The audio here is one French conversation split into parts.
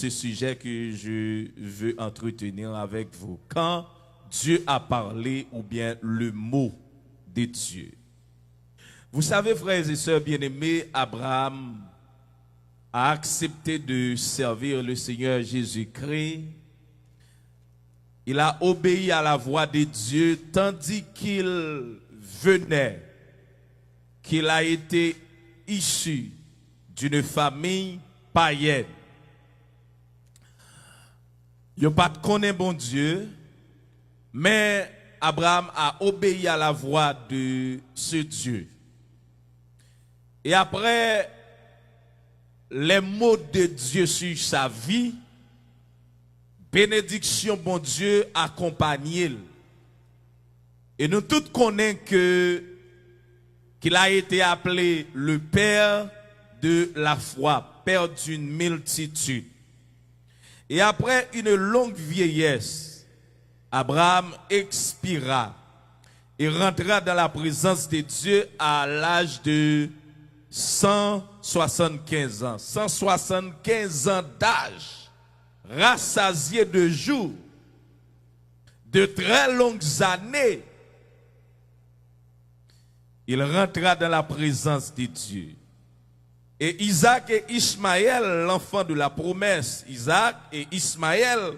ce sujet que je veux entretenir avec vous. Quand Dieu a parlé ou bien le mot de Dieu. Vous savez, frères et sœurs bien-aimés, Abraham a accepté de servir le Seigneur Jésus-Christ. Il a obéi à la voix de Dieu tandis qu'il venait, qu'il a été issu d'une famille païenne. Il n'a pas connu bon Dieu, mais Abraham a obéi à la voix de ce Dieu. Et après les mots de Dieu sur sa vie, bénédiction bon Dieu accompagne. Et nous tous connaissons qu'il a été appelé le père de la foi, père d'une multitude. Et après une longue vieillesse, Abraham expira et rentra dans la présence de Dieu à l'âge de 175 ans. 175 ans d'âge, rassasié de jours, de très longues années. Il rentra dans la présence de Dieu. Et Isaac et Ismaël, l'enfant de la promesse, Isaac et Ismaël,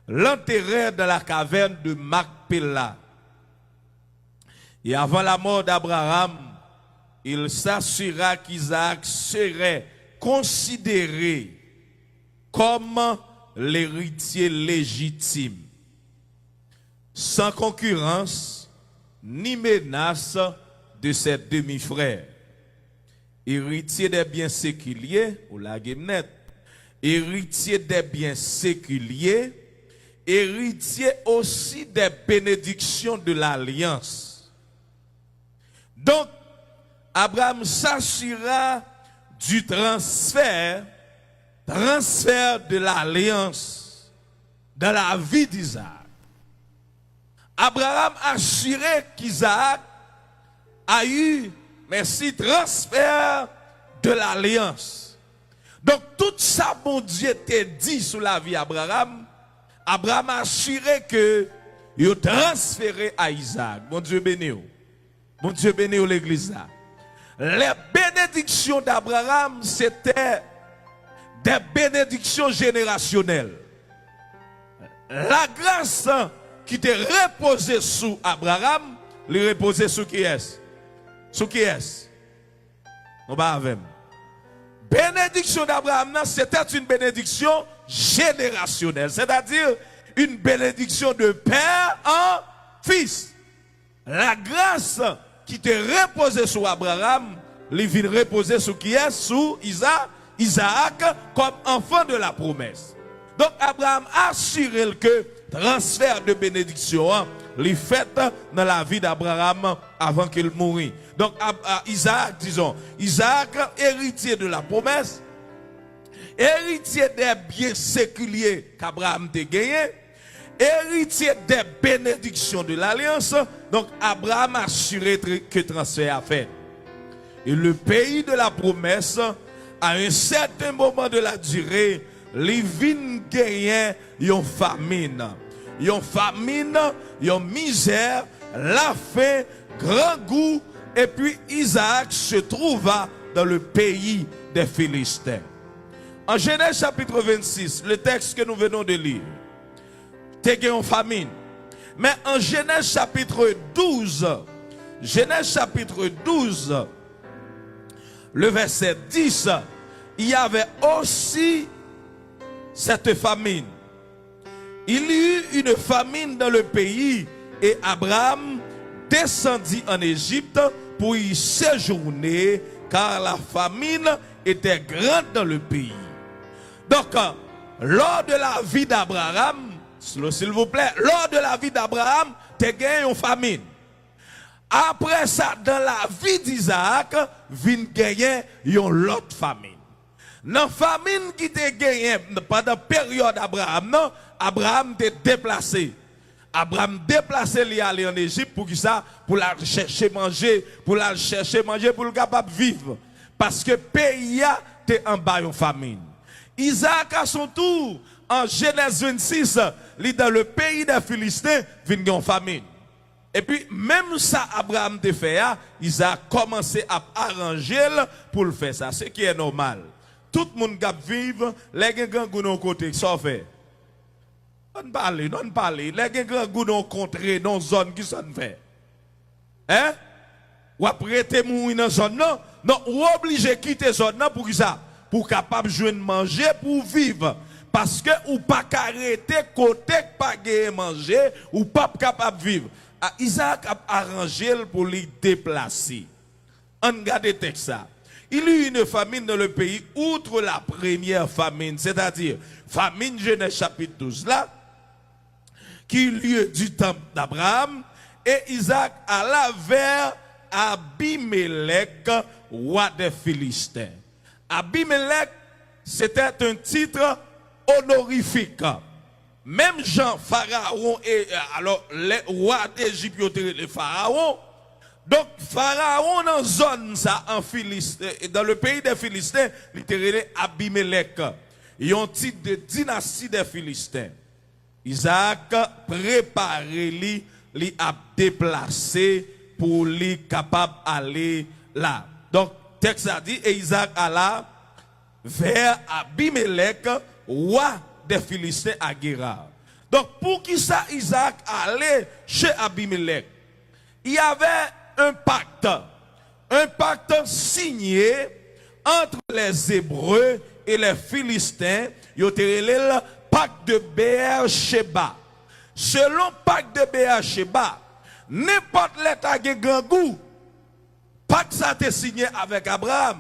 l'enterrèrent dans la caverne de Macpéla. Et avant la mort d'Abraham, il s'assura qu'Isaac serait considéré comme l'héritier légitime, sans concurrence ni menace de ses demi-frères. Héritier des biens séculiers, ou la guémette, héritier des biens séculiers, héritier aussi des bénédictions de l'alliance. Donc, Abraham s'assura du transfert de l'alliance dans la vie d'Isaac. Abraham assurait qu'Isaac a eu, merci, transfert de l'alliance. Donc tout ça, bon Dieu t'a dit sur la vie d'Abraham, Abraham a assuré que il a transféré à Isaac. Bon Dieu béni. Bon Dieu béni l'église là. Les bénédictions d'Abraham, c'était des bénédictions générationnelles. La grâce qui était reposée sous Abraham, lui reposait sous qui est? Sous qui est? On va avec. Bénédiction d'Abraham, c'était une bénédiction générationnelle, c'est-à-dire une bénédiction de père en fils. La grâce qui était reposée sur Abraham, lui vient reposer sur qui est? Sous Isaac comme enfant de la promesse. Donc Abraham a assuré que transfert de bénédiction les fait dans la vie d'Abraham avant qu'il mourût. Donc Isaac, disons, Isaac, héritier de la promesse, héritier des biens séculiers qu'Abraham a gagné, héritier des bénédictions de l'alliance. Donc Abraham a assuré que transfert a fait. Et le pays de la promesse, à un certain moment de la durée, les vignes gagnent une famine. Une famine, une misère, la faim, grand goût. Et puis Isaac se trouva dans le pays des Philistins. En Genèse chapitre 26, le texte que nous venons de lire, t'es une famine. Mais en Genèse chapitre 12, le verset 10, il y avait aussi cette famine. Il y eut une famine dans le pays et Abraham descendit en Égypte pour y séjourner car la famine était grande dans le pays. Donc, lors de la vie d'Abraham, s'il vous plaît, lors de la vie d'Abraham, tu as gagné une famine. Après ça, dans la vie d'Isaac, vient gagner une autre famine. Dans la famine qui t'a gagné pendant la période d'Abraham, Abraham t'est déplacé. Abraham déplacé, il aller en Égypte pour ça, pour la chercher manger, pour le capable vivre. Parce que pays t'es en bas de famine. Isaac à son tour, en Genèse 26, il est dans le pays des Philistins, vient en famine. Et puis, même ça, Abraham te fait, Isaac a commencé à arranger pour le faire ça. Ce qui est normal. Tout le monde qui vit, les gens qui ont côté, ça fait. On parle. Les gens qui ont contré dans une zone qui s'en fait. Hein? Ou après, tu mourir dans zone, non, ou obligé de quitter zone pour ça. Pour capable de jouer manger, pour vivre. Parce que ou pas arrêter côté pas manger, ou pas capable de vivre. Isaac a arrangé pour les déplacer. On regarde le texte ça. Il y a eu une famine dans le pays, outre la première famine, c'est-à-dire famine Genèse chapitre 12 là, qui eut lieu du temps d'Abraham, et Isaac alla vers Abimelech, roi des Philistins. Abimelech, c'était un titre honorifique. Même Jean, Pharaon, et alors les rois d'Égypte, les pharaons. Donc, Pharaon dans zone ça, en Philistin, dans le pays des Philistins, littéralement Abimelech. Il y a un titre de dynastie des Philistins. Isaac préparé li a déplacé pour lui capable d'aller là. Donc, texte a dit, et Isaac alla vers Abimelech, roi des Philistins à Guérar. Donc, pour qui ça Isaac allait chez Abimelech? Il y avait un pacte signé entre les Hébreux et les Philistins. Il y a le pacte de Beer-Sheba. Selon le pacte de Beer-Sheba, n'importe l'État qui a grand goût, pacte ça a été signé avec Abraham,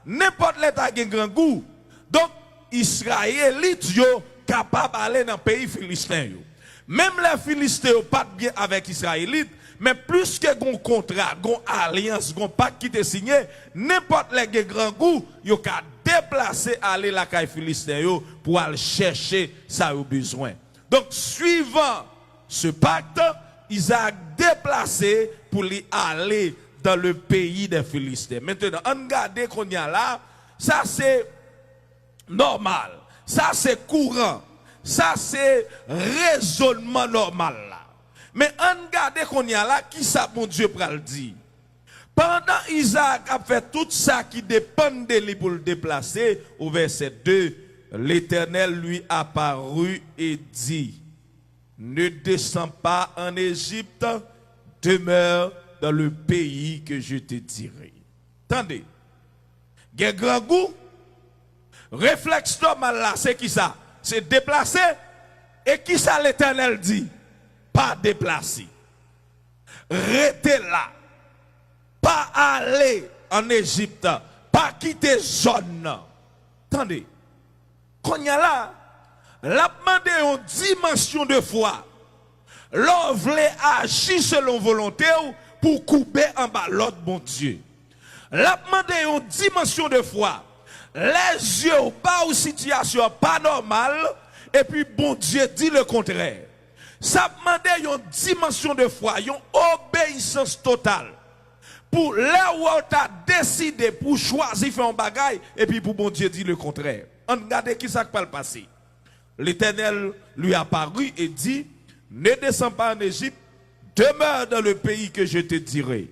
n'importe l'État qui a grand goût. Donc, Israélites sont capables d'aller dans le pays philistin. Même les Philistins ne sont pas bien avec les Israélites, mais plus que un contrat, une alliance, un pacte qui est signé, n'importe les grands goûts, ils ont déplacer aller la caille philistin pour aller chercher ça au besoin. Donc, suivant ce pacte, Isaac déplacé pour aller dans le pays des Philistins. Maintenant, on regarde qu'on y a là, ça c'est normal, ça c'est courant, ça c'est raisonnement normal là. Mais on regarde qu'on y a là, qui ça mon Dieu pral dit? Pendant Isaac a fait tout ça qui dépend de lui pour le déplacer, au verset 2, l'Éternel lui apparut et dit, ne descends pas en Égypte, demeure dans le pays que je te dirai. Attendez, il y a grand goût, réflexe normal là, c'est qui ça? C'est déplacer, et qui ça l'Éternel dit? Pas déplacer. Restez là. Pas aller en Égypte, pas quitter zone. Attendez, quand il y a là, la demandé une dimension de foi. L'on voulait agir selon volonté pour couper en bas l'autre bon Dieu. La demandé une dimension de foi. Les yeux pas une situation pas normale et puis bon Dieu dit le contraire. Ça demandait une dimension de foi, une obéissance totale. Pour là où on a décidé pour choisir faire un bagaille et puis pour bon Dieu dire le contraire. On regarde qui ça va le passer. L'Éternel lui apparut et dit, ne descends pas en Égypte, demeure dans le pays que je te dirai.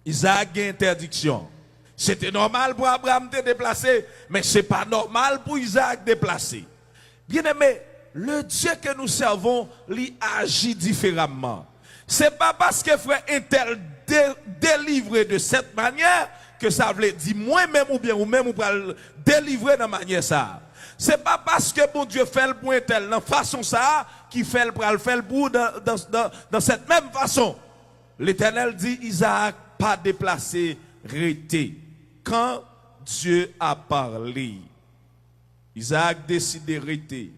Isaac a une interdiction. C'était normal pour Abraham de déplacer, mais ce n'est pas normal pour Isaac de déplacer. Bien aimé, le Dieu que nous servons, lui agit différemment. Ce n'est pas parce que frère Intel délivré de cette manière que ça veut dire moi-même ou bien ou même ou pas délivrer de manière ça. C'est pas parce que bon Dieu fait le point tel dans façon ça qui fait le bout dans cette même façon. L'Éternel dit Isaac pas déplacé, rester. Quand Dieu a parlé, Isaac décide de rester.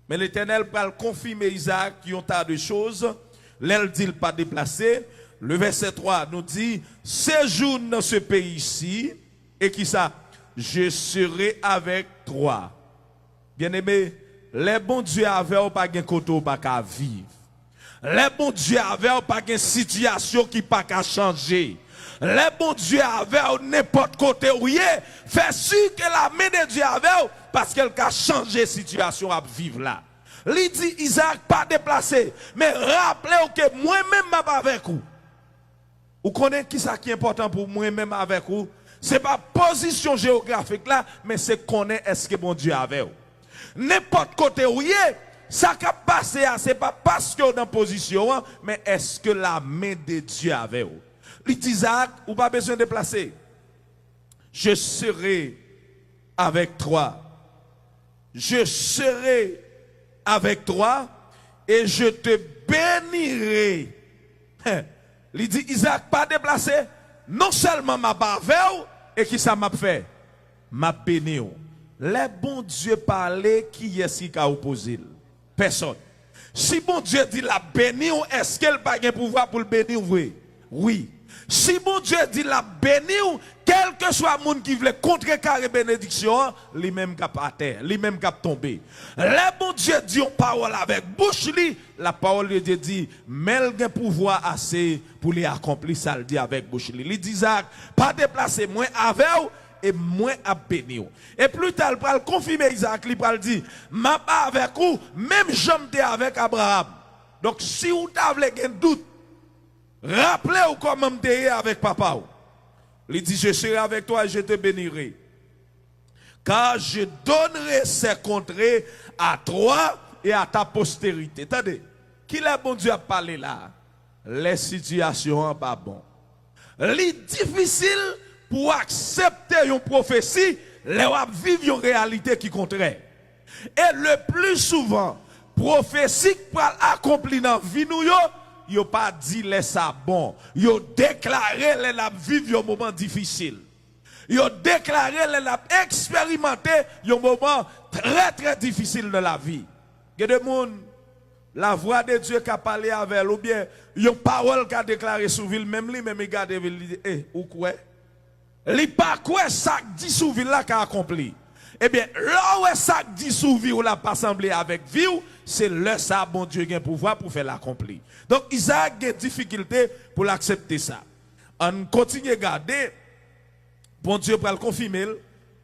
Mais l'Éternel va confirmer Isaac qui ont tas de choses. L'elle dit pas déplacé. Le verset 3 nous dit, séjourne dans ce pays-ci, et qui ça? Je serai avec toi. Bien-aimé, les bons dieux avaient pas de côté ou pas qu'à vivre. Les bons dieux avaient pas de situation qui pas qu'à changer. Les bon Dieu avec n'importe côté où il est, fait sûr que la main de Dieu avec parce qu'elle a changé la situation à vivre là. Il dit Isaac pas déplacé, mais rappelez-vous que moi-même je suis avec vous. Vous connaissez qui ça qui est important pour moi-même avec vous? Ce n'est pas position géographique là, mais c'est connaître est-ce que bon Dieu est avec vous. N'importe côté où il est, ça qui a passé, ce n'est pas parce que vous êtes dans position, mais est-ce que la main de Dieu est avec vous? Il dit Isaac, vous pas besoin de déplacer. Je serai avec toi. Je serai avec toi et je te bénirai. Il dit Isaac pas déplacé, non seulement m'a pas avec et qui ça m'a fait, m'a béni. Les bon Dieu parlait qui est-ce qui a opposé? Personne. Si bon Dieu dit la béni, est-ce qu'elle n'a pas de pouvoir pour le bénir? Oui. Si bon Dieu dit la béni, quel que soit le monde qui veut contrecarrer bénédiction, lui-même cap à terre, lui-même cap tomber. Le bon Dieu dit une parole avec bouche li, la parole de Dieu dit, mais il a pouvoir assez pour les accomplir ça le dit avec bouche li. Il dit Isaac, pas déplacer moi avec et moi à béni. Et plus tard, il va confirmer Isaac, il va dire, m'a pas avec vous, même j'étais avec Abraham. Donc si vous avez un doute, rappelez-vous comment m'étais avec papa. Il dit, je serai avec toi et je te bénirai. Car je donnerai ces contrées à toi et à ta postérité. Attendez, qui le bon Dieu a parlé là? Les situations sont pas bonnes. C'est difficile pour accepter une prophétie, les vivre une réalité qui contraire. Et le plus souvent, prophétie pour accomplir dans la vie nous, yo pas dit laisse ça bon, yo déclaré les la vivre un moment difficile. Yo déclaré les la expérimenté un moment très très difficile de la vie. Il y a des gens, la voix de Dieu qui a parlé avec elle, ou bien une parole qui a déclaré sur ville, même lui, même il garde ville, il dit, ou quoi? Li pas quoi ça dit sous ville là qui a accompli. Eh bien, là où ça dit sous ville ou la pas semblé avec vie, c'est le ça bon Dieu qui a pouvoir pour faire l'accomplir. Donc Isaac a des difficultés pour l'accepter ça. On continue à garder, bon Dieu pour le confirmer,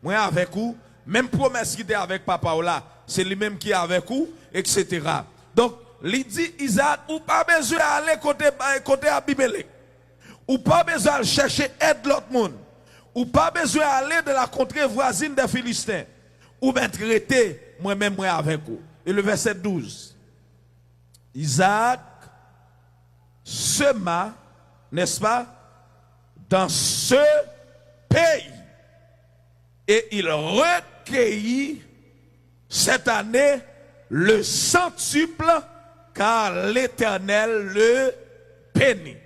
moi avec vous, même promesse qui était avec papa ou là, c'est lui-même qui est avec vous, etc. Donc, il dit Isaac, ou pas besoin d'aller côté Abimelech, ou pas besoin de chercher aide l'autre monde. Ou pas besoin d'aller de la contrée voisine des Philistins. Ou bien traiter moi-même moi avec vous. Et le verset 12. Isaac sema, n'est-ce pas, dans ce pays. Et il recueillit cette année le centuple, car l'Éternel le bénit.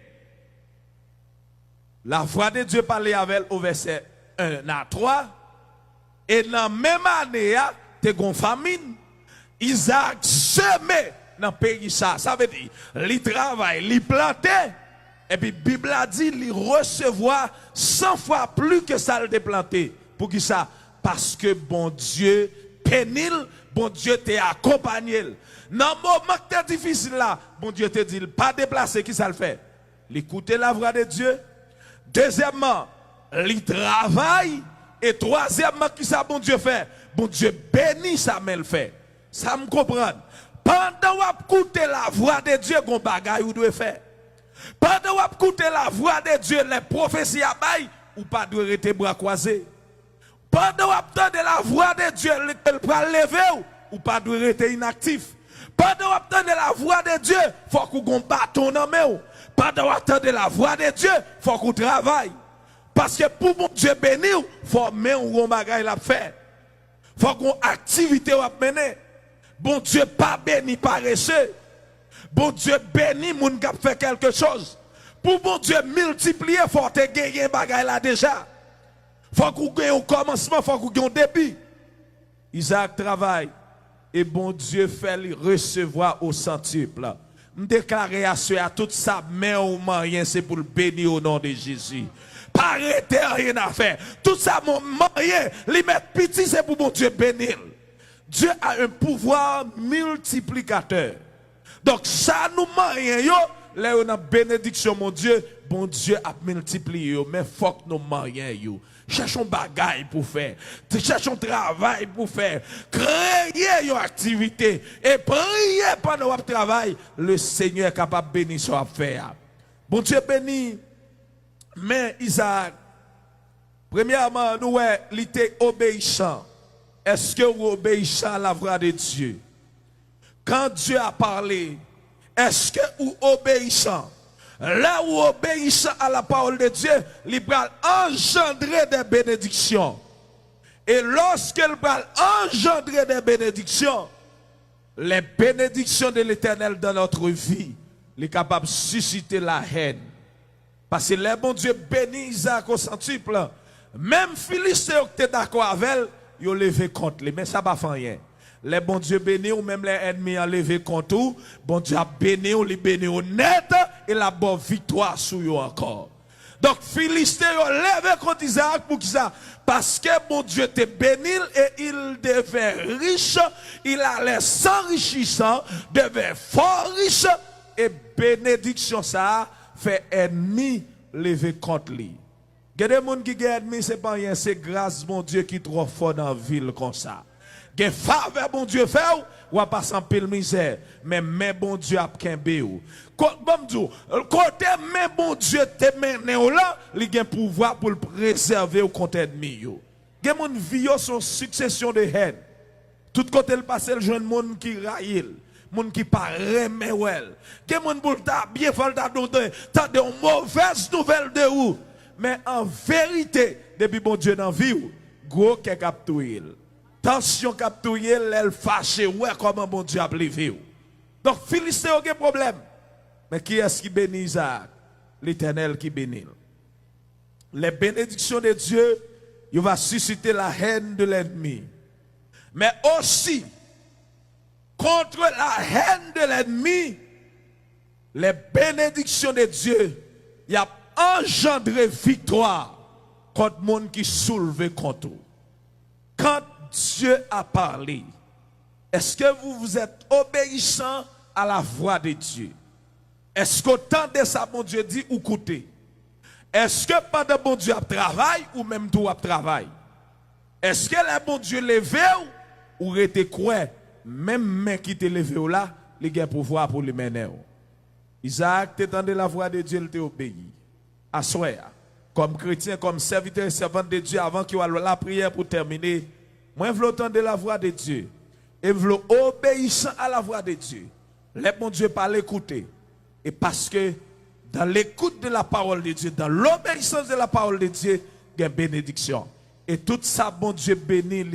La voix de Dieu parlait avec elle au verset 1 à 3. Et dans la même année, tu as une famine. Isaac semé dans le pays. Ça veut dire, il travaille, il plantait. Et puis, la Bible a dit, il recevoir 100 fois plus que ça le planté. Pour qui ça? Parce que bon Dieu pénil, bon Dieu t'a accompagné. Dans le moment qui est difficile là, bon Dieu te dit, pas déplacer, qui ça le fait? L'écouter la voix de Dieu. Deuxièmement, il travaille. Et troisièmement, qui ça bon Dieu fait? Bon Dieu bénit ça, mais le fait. Ça me comprend. Pendant que vous écoutez la voix de Dieu, vous bagay vous devez faire. Pendant que vous écoutez la voix de Dieu, les prophéties à bail, ou pas de rester bras croisés. Pendant que vous entendez la voix de Dieu, elle va lever, ou pas de rester inactif. Pendant que vous entendez la voix de Dieu, il faut que vous bâton dans main. Pendant que vous entendez la voix de Dieu, il faut que vous travaillez. Parce que pour mon Dieu bénir, il faut mettre un bagage la faire. Il faut qu'on activité à mener. Bon Dieu pas béni paresseux. Bon Dieu béni moun qui fait quelque chose. Pour bon Dieu multiplier, il faut que gagner un bagage là déjà. Il faut qu'on gagne un commencement, il faut qu'on gagne un début. Isaac travaille et bon Dieu fait lui recevoir au centuple. Je déclare à tout ça, mais au moyen c'est pour le bénir au nom de Jésus. Pas arrêter rien à faire. Tout ça, mon moyen, les mettre petit, c'est pour mon Dieu bénir. Dieu a un pouvoir multiplicateur. Donc, ça nous moyen, yo, là, on a bénédiction, mon Dieu, bon Dieu a multiplié, mais faut que nous marions. Cherchons bagaille pour faire, cherchons travail pour faire, créer une activité et prier pendant votre travail. Le Seigneur est capable de bénir ce qu'on fait. Bon Dieu béni, mais Isaac, premièrement, nous, il était obéissant. Est-ce que vous obéissez à la voix de Dieu? Quand Dieu a parlé, est-ce que vous obéissez? Là où obéissant à la parole de Dieu, il va engendrer des bénédictions. Et lorsqu'il va engendrer des bénédictions, les bénédictions de l'Éternel dans notre vie, il est capable de susciter la haine. Parce que les bons Dieu bénit Isaac au centuple. Même Philistéen qui était d'accord avec elle, ils ont levé contre lui. Mais ça ne va pas rien. Les bons Dieu bénis ou même les ennemis ont levé contre eux. Bon Dieu a béni ou les béni au net et la bonne victoire sur eux encore. Donc Philistéen ont levé contre Isaac pour qui ça? Parce que bon Dieu était béni et il devait riche, il allait s'enrichissant, devait fort riche et bénédiction ça fait ennemi levé contre lui. Il y a des gens qui ont ennemi, c'est pas rien, c'est grâce mon Dieu qui est trop fort dans la ville comme ça. Que faveur bon Dieu fait ou pas sans pile misère mais bon Dieu a kembe ou côté mais bon Dieu te mené là il a pouvoir pour le préserver au contre ennemi yo gen moun vie son succession de haine tout côté le passé le jeune monde qui raille moun qui pas remet wel gen moun pour ta bien fal ta t'as de mauvaise nouvelle de ou mais en vérité depuis bon Dieu dans vie ou gros qui capturer tension capturée, elle fâche, ouais, comment bon Dieu a levé. Donc, Philistéen a un problème. Mais qui est-ce qui bénit Isaac? L'Éternel qui bénit. Les bénédictions de Dieu, il va susciter la haine de l'ennemi. Mais aussi, contre la haine de l'ennemi, les bénédictions de Dieu, il y a engendré victoire contre le monde qui soulève contre eux. Quand Dieu a parlé, est-ce que vous êtes obéissant à la voix de Dieu? Est-ce qu'autant de ça, bon Dieu dit ou écoutez? Est-ce que pendant bon Dieu a travail ou même tout a travail? Est-ce que le bon Dieu levé ou rete quoi? Même main qui te levé là, il a pouvoir pour le mener. Isaac t'entendait la voix de Dieu, il t'a obéi. Assoya, comme chrétien, comme serviteur et servante de Dieu, avant qu'il y ait la prière pour terminer. Moi, je veux entendre la voix de Dieu. Et je veux obéir à la voix de Dieu. Les bon Dieu pas l'écouter. Et parce que dans l'écoute de la parole de Dieu, dans l'obéissance de la parole de Dieu, il y a une bénédiction. Et tout ça, bon Dieu bénit.